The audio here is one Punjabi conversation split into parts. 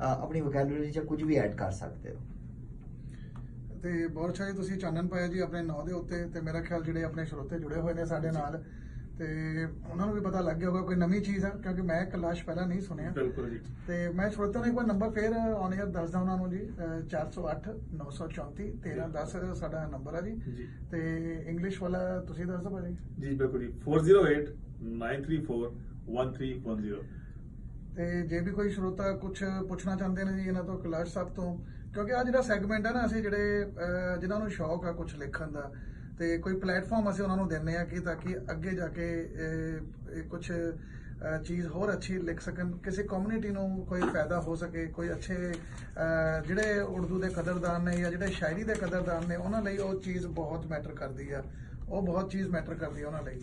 ਆਪਣੀ ਵੋਕੈਬਲਰੀ 'ਚ ਕੁਝ ਵੀ ਐਡ ਕਰ ਸਕਦੇ ਹੋ। ਤੇ ਬਹੁਤ ਅੱਛਾ ਜੀ, ਤੁਸੀਂ ਚਾਨਣ ਪਾਇਆ ਜੀ ਆਪਣੇ ਨਾਂ ਦੇ ਉੱਤੇ, ਤੇ ਮੇਰਾ ਖਿਆਲ ਜਿਹੜੇ ਆਪਣੇ ਸਰੋਤੇ ਜੁੜੇ ਹੋਏ ਨੇ ਸਾਡੇ ਨਾਲ, ਤੇ ਉਹਨਾਂ ਨੂੰ ਵੀ ਪਤਾ ਲੱਗ ਗਿਆ ਹੋਗਾ ਕੋਈ ਨਵੀਂ ਚੀਜ਼ ਆ, ਕਿਉਂਕਿ ਮੈਂ ਕੈਲਾਸ਼ ਪਹਿਲਾਂ ਨਹੀਂ ਸੁਣਿਆ। ਬਿਲਕੁਲ ਜੀ। ਤੇ ਮੈਂ ਸਰੋਤਿਆਂ ਨੂੰ ਇੱਕ ਵਾਰ ਨੰਬਰ ਫੇਰ ਔਨ 에ਅਰ ਦੱਸਦਾ ਉਹਨਾਂ ਨੂੰ ਜੀ, 408 934 1310 ਸਾਡਾ ਨੰਬਰ ਆ ਜੀ। ਤੇ ਇੰਗਲਿਸ਼ ਵਾਲਾ ਤੁਸੀਂ ਦੱਸ ਦਿਓ ਭਾਜੀ। ਜੀ ਬਿਲਕੁਲ ਜੀ, 408 934 1310। ਤੇ ਜੇ ਵੀ ਕੋਈ ਸਰੋਤਾ ਕੁਝ ਪੁੱਛਣਾ ਚਾਹੁੰਦੇ ਨੇ ਜੀ ਇਹਨਾਂ ਤੋਂ, ਕੈਲਾਸ਼ ਸਾਹਿਬ ਤੋਂ, ਕਿਉਂਕਿ ਆ ਜਿਹੜਾ ਸੈਗਮੈਂਟ ਹੈ ਨਾ, ਅਸੀਂ ਜਿਹੜੇ ਜਿਨ੍ਹਾਂ ਨੂੰ ਸ਼ੌਕ ਆ ਕੁਝ ਲਿਖਣ ਦਾ, ਤੇ ਕੋਈ ਪਲੇਟਫਾਰਮ ਅਸੀਂ ਉਹਨਾਂ ਨੂੰ ਦਿੰਦੇ ਆ ਕਿ ਤਾਂ ਕਿ ਅੱਗੇ ਜਾ ਕੇ ਕੁਝ ਚੀਜ਼ ਹੋਰ ਅੱਛੀ ਲਿਖ ਸਕਣ, ਕਿਸੇ ਕਮਿਊਨਿਟੀ ਨੂੰ ਕੋਈ ਫਾਇਦਾ ਹੋ ਸਕੇ, ਕੋਈ ਅੱਛੇ ਜਿਹੜੇ ਉਰਦੂ ਦੇ ਕਦਰਦਾਨ ਨੇ ਜਾਂ ਜਿਹੜੇ ਸ਼ਾਇਰੀ ਦੇ ਕਦਰਦਾਨ ਨੇ, ਉਹਨਾਂ ਲਈ ਉਹ ਚੀਜ਼ ਬਹੁਤ ਮੈਟਰ ਕਰਦੀ ਆ, ਉਹ ਬਹੁਤ ਚੀਜ਼ ਮੈਟਰ ਕਰਦੀ ਆ ਉਹਨਾਂ ਲਈ।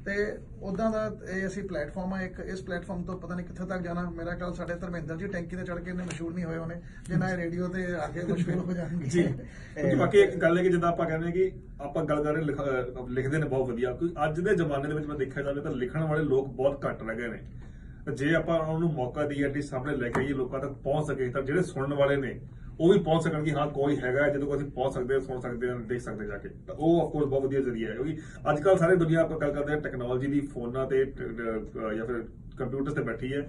ਤੇ ਉਦਾਂ ਦਾ ਇਹ ਅਸੀਂ ਪਲੇਟਫਾਰਮ ਆ ਇੱਕ, ਇਸ ਪਲੇਟਫਾਰਮ ਤੋਂ ਪਤਾ ਨਹੀਂ ਕਿੱਥੇ ਤੱਕ ਜਾਣਾ। ਮੇਰਾ ਖਿਆਲ ਸਾਡੇ ਧਰਮਿੰਦਰ ਜੀ ਟੈਂਕੀ ਤੇ ਚੜ੍ਹ ਕੇ ਇੰਨੇ ਮਸ਼ਹੂਰ ਨਹੀਂ ਹੋਏ ਹੋਣੇ ਜਿੰਨਾ ਇਹ ਰੇਡੀਓ ਤੇ ਆ ਕੇ ਮਸ਼ਹੂਰ ਹੋ ਜਾਣਗੇ ਜੀ। ਕਿਉਂਕਿ ਬਾਕੀ ਇੱਕ ਗੱਲ ਹੈ ਕਿ ਜਿੱਦਾਂ ਆਪਾਂ ਕਹਿੰਦੇ ਕਿ ਆਪਾਂ ਗੱਲ ਕਰ ਰਹੇ, ਲਿਖਦੇ ਨੇ ਬਹੁਤ ਵਧੀਆ, ਕਿਉਂਕਿ ਅੱਜ ਦੇ ਜ਼ਮਾਨੇ ਦੇ ਵਿੱਚ ਮੈਂ ਦੇਖਿਆ ਜਾਵੇ ਤਾਂ ਲਿਖਣ ਵਾਲੇ ਲੋਕ ਬਹੁਤ ਘੱਟ ਰਹਿ ਗਏ ਨੇ। ਜੇ ਆਪਾਂ ਉਹਨਾਂ ਨੂੰ ਮੌਕਾ ਦਈਏ ਕਿ ਸਾਹਮਣੇ ਲੈ ਕੇ ਆਈਏ, ਲੋਕਾਂ ਤੱਕ ਪਹੁੰਚ ਸਕੇ, ਤਾਂ ਜਿਹੜੇ ਸੁਣਨ ਵਾਲੇ ਨੇ ਉਹ ਵੀ ਪਹੁੰਚ ਸਕਣ ਕਿ ਹਾਂ ਕੋਈ ਹੈਗਾ ਜਦੋਂ ਅਸੀਂ ਪਹੁੰਚ ਸਕਦੇ ਹਾਂ, ਸੁਣ ਸਕਦੇ ਹਾਂ, ਦੇਖ ਸਕਦੇ ਜਾ ਕੇ, ਤਾਂ ਉਹ ਆਫਕੋਰਸ ਬਹੁਤ ਵਧੀਆ ਜ਼ਰੀਆ ਹੈ। ਕਿਉਂਕਿ ਅੱਜ ਕੱਲ੍ਹ ਸਾਰੀ ਦੁਨੀਆ ਆਪਾਂ ਗੱਲ ਕਰਦੇ ਹਾਂ ਟੈਕਨੋਲੋਜੀ ਦੀ, ਫੋਨਾਂ ਤੇ ਜਾਂ ਫਿਰ ਕੰਪਿਊਟਰ ਤੇ ਬੈਠੀ ਹੈ,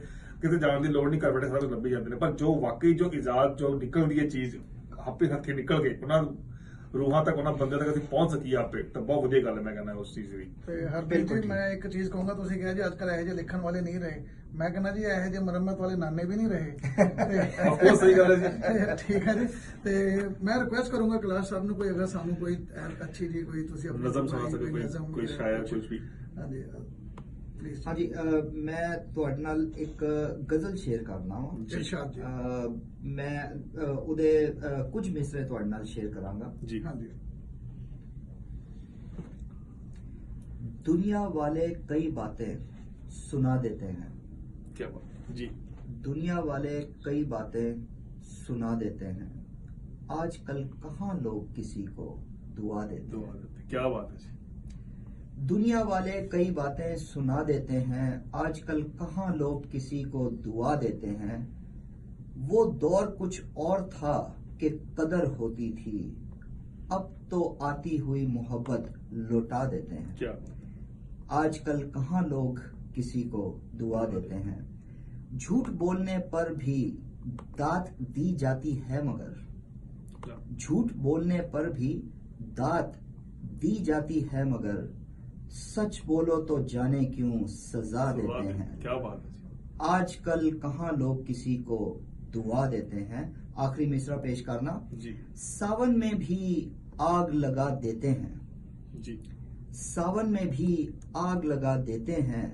ਕਿਤੇ ਜਾਣ ਦੀ ਲੋੜ ਨਹੀਂ, ਘਰ ਬੈਠੇ ਸਾਰਾ ਕੁਝ ਲੱਭੀ ਜਾਂਦੇ ਨੇ। ਪਰ ਜੋ ਵਾਕਈ ਜੋ ਇਜਾਦ ਜੋ ਨਿਕਲਦੀ ਹੈ ਚੀਜ਼ ਆਪੇ ਹੱਥੀਂ ਨਿਕਲ ਕੇ ਉਹਨਾਂ ਰੂਹਾਂ ਤੱਕ, ਉਹਨਾਂ ਬੰਦੇ ਤੱਕ ਅਸੀਂ ਪਹੁੰਚ ਸਕੀਏ ਆਪੇ, ਤਾਂ ਬਹੁਤ ਵਧੀਆ ਗੱਲ ਹੈ ਮੈਂ ਕਹਿੰਦਾ ਉਸ ਚੀਜ਼ ਦੀ। ਤੇ ਹਰਪ੍ਰੀਤ ਜੀ, ਮੈਂ ਇੱਕ ਚੀਜ਼ ਕਹੂੰਗਾ, ਤੁਸੀਂ ਕਿਹਾ ਜੀ ਅੱਜ ਕੱਲ੍ਹ ਇਹੋ ਜਿਹੇ ਲਿਖਣ ਵਾਲੇ ਨਹੀਂ ਰਹੇ, ਮੈਂ ਕਹਿੰਦਾ ਜੀ ਇਹੋ ਜਿਹੇ ਮੁਰੰਮਤ ਵਾਲੇ ਨਾਨੇ ਵੀ ਨਹੀਂ ਰਹੇ। ਆਫਕੋਰਸ ਸਹੀ ਗੱਲ ਹੈ ਜੀ। ਠੀਕ ਹੈ ਜੀ। ਤੇ ਮੈਂ ਰਿਕੁਐਸਟ ਕਰੂੰਗਾ ਕੈਲਾਸ਼ ਸਾਹਿਬ ਨੂੰ, ਕੋਈ ਅਗਰ ਸਾਨੂੰ ਕੋਈ ਅੱਛੀ ਜੀ ਕੋਈ ਤੁਸੀਂ ਆਪਣੀ ਨਜ਼ਮ ਸੁਣਾ ਸਕੇ, ਕੋਈ ਸ਼ਾਇਰ ਕੁਝ ਵੀ। ਹਾਂਜੀ ਪਲੀਜ਼। ਹਾਂਜੀ, ਮੈਂ ਤੁਹਾਡੇ ਨਾਲ ਇੱਕ ਗਜ਼ਲ ਸ਼ੇਅਰ ਕਰਨਾ ਵਾ। ਇਰਸ਼ਾਦ ਜੀ। ਮੈਂ ਉਹਦੇ ਕੁਝ ਮਿਸਰੇ ਤੁਹਾਡੇ ਨਾਲ ਸ਼ੇਅਰ ਕਰਾਂਗਾ ਜੀ। ਹਾਂਜੀ। दुनिया वाले कई बातें सुना देते हैं। क्या बात जी। दुनिया वाले कई बातें सुना देते हैं, आजकल कहाँ लोग किसी को दुआ देते हैं। क्या बात है जी। दुनिया वाले कई बातें सुना देते हैं, आजकल कहाँ लोग किसी को दुआ देते हैं। वो दौर कुछ और था कि कदर होती थी, अब तो आती हुई मोहब्बत लुटा देते हैं। क्या आजकल कहाँ लोग किसी को दुआ देते हैं। झूठ बोलने पर भी दात दी जाती है, मगर झूठ बोलने पर भी दात दी जाती है, मगर सच बोलो तो जाने क्यों सजा देते हैं। क्या बात है। आजकल कहाँ लोग किसी को दुआ देते हैं। आखिरी मिसरा पेश करना जी। सावन में भी आग लगा देते हैं जी। सावन में भी आग लगा देते हैं,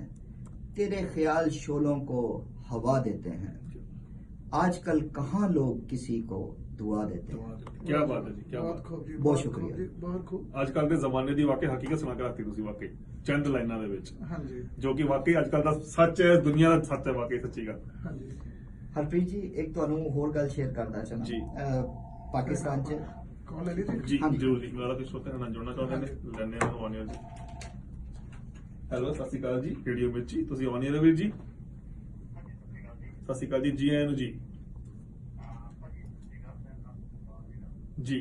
तेरे ख्याल शोलों को हवा देते हैं। आजकल कहाँ लोग किसी को दुआ देते हैं। क्या बात है जी। क्या ਬਹੁਤ बात। ਖੂਬ ਜੀ, ਬਹੁਤ ਸ਼ੁਕਰੀਆ। ਖੂਬ ਜੀ, ਬਹੁਤ ਖੂਬ। ਅੱਜ ਕੱਲ ਦੇ ਜ਼ਮਾਨੇ ਦੀ ਵਾਕਈ ਹਕੀਕਤ ਸੁਣਾ ਕੇ ਰੱਖਤੀ ਤੁਸੀਂ, ਵਾਕਈ ਚੰਦ ਲਾਈਨਾਂ ਦੇ ਵਿੱਚ, ਹਾਂਜੀ ਜੋ ਕਿ ਵਾਕਈ ਅੱਜ ਕੱਲ ਦਾ ਸੱਚ ਹੈ, ਦੁਨੀਆ ਦਾ ਸੱਚ ਹੈ, ਵਾਕਈ ਸੱਚੀ ਗੱਲ। ਹਾਂਜੀ। ਹਰਪ੍ਰੀਤ ਜੀ, ਇੱਕ ਤੁਹਾਨੂੰ ਹੋਰ ਗੱਲ ਸ਼ੇਅਰ ਕਰਦਾ ਜੀ। ਚਾਹਨਾ। ਪਾਕਿਸਤਾਨ 'ਚ ਕੌਣ ਲੈ ਲਈ ਜੀ? ਜੀ ਹਾਂਜੀ। ਜਰੂਰ ਜੀ। ਮੇਰਾ ਕੁਝ ਸੋਤੇ ਨਾਲ ਜੁੜਨਾ ਚਾਹੁੰਦੇ ਨੇ, ਲੈਣੇ ਆ ਆਨ ਜੀ। ਹੈਲੋ, ਸਤਿ ਸ਼੍ਰੀ ਅਕਾਲ ਜੀ। ਰੇਡੀਓ ਵਿੱਚ ਜੀ ਤੁਸੀਂ ਆਨ ਵੀਰ ਜੀ। ਸਤਿ ਸ਼੍ਰੀ ਅਕਾਲ ਜੀ। ਜੀ ਆਇਆਂ ਨੂੰ ਜੀ। ਜੀ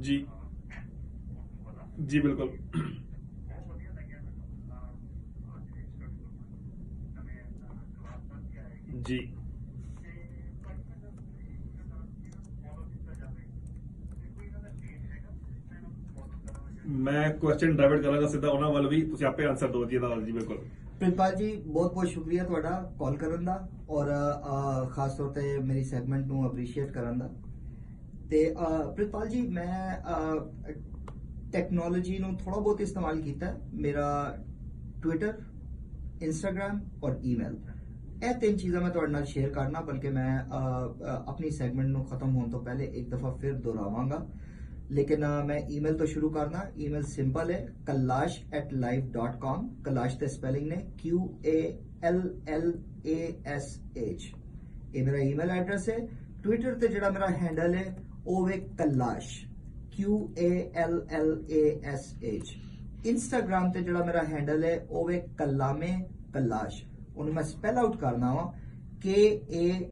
ਜੀ ਜੀ ਬਿਲਕੁਲ। ਜੀ ਮੈਂ ਕੁਐਸਚਨ ਡਾਇਵਰਟ ਕਰਾਂਗਾ ਸਿੱਧਾ ਉਹਨਾਂ ਵੱਲ ਵੀ, ਤੁਸੀਂ ਆਪੇ ਆਨਸਰ ਦਿਓ ਜੀ ਇਹਦਾ ਜੀ। ਬਿਲਕੁਲ ਪ੍ਰਿਤਪਾਲ ਜੀ, ਬਹੁਤ ਬਹੁਤ ਸ਼ੁਕਰੀਆ ਤੁਹਾਡਾ ਕਾਲ ਕਰਨ ਦਾ, ਔਰ ਖਾਸ ਤੌਰ ਤੇ ਮੇਰੀ ਸੈਗਮੈਂਟ ਨੂੰ ਅਪਰੀਸ਼ੀਏਟ ਕਰਨ ਦਾ। ਤੇ ਪ੍ਰਿਤਪਾਲ ਜੀ, ਮੈਂ ਟੈਕਨੋਲੋਜੀ ਨੂੰ ਥੋੜਾ ਬਹੁਤ ਇਸਤੇਮਾਲ ਕੀਤਾ। ਮੇਰਾ ਟਵਿੱਟਰ, ਇੰਸਟਾਗ੍ਰਾਮ ਔਰ ਈਮੇਲ, ਇਹ ਤਿੰਨ ਚੀਜ਼ਾਂ ਮੈਂ ਤੁਹਾਡੇ ਨਾਲ ਸ਼ੇਅਰ ਕਰਨਾ, ਬਲਕਿ ਮੈਂ ਆਪਣੀ ਸੈਗਮੈਂਟ ਨੂੰ ਖਤਮ ਹੋਣ ਤੋਂ ਪਹਿਲੇ ਇੱਕ ਦਫਾ ਫਿਰ ਦੁਹਰਾਵਾਂਗਾ। लेकिन मैं ईमेल तो शुरू करना। ईमेल सिंपल है, kalash@live.com। कलाश ते स्पेलिंग ने QALLASH। ये मेरा ईमेल एड्रेस है। ट्विटर ते जड़ा मेरा हैंडल है वो वे कलाश, QALLASH। इंस्टाग्राम ते जड़ा मेरा हैंडल है वो वे कलामे कलाश। ਉਹਨੂੰ ਮੈਂ ਸਪੈਲ ਆਊਟ ਕਰਨਾ ਵਾ ਕਿ ਇਹ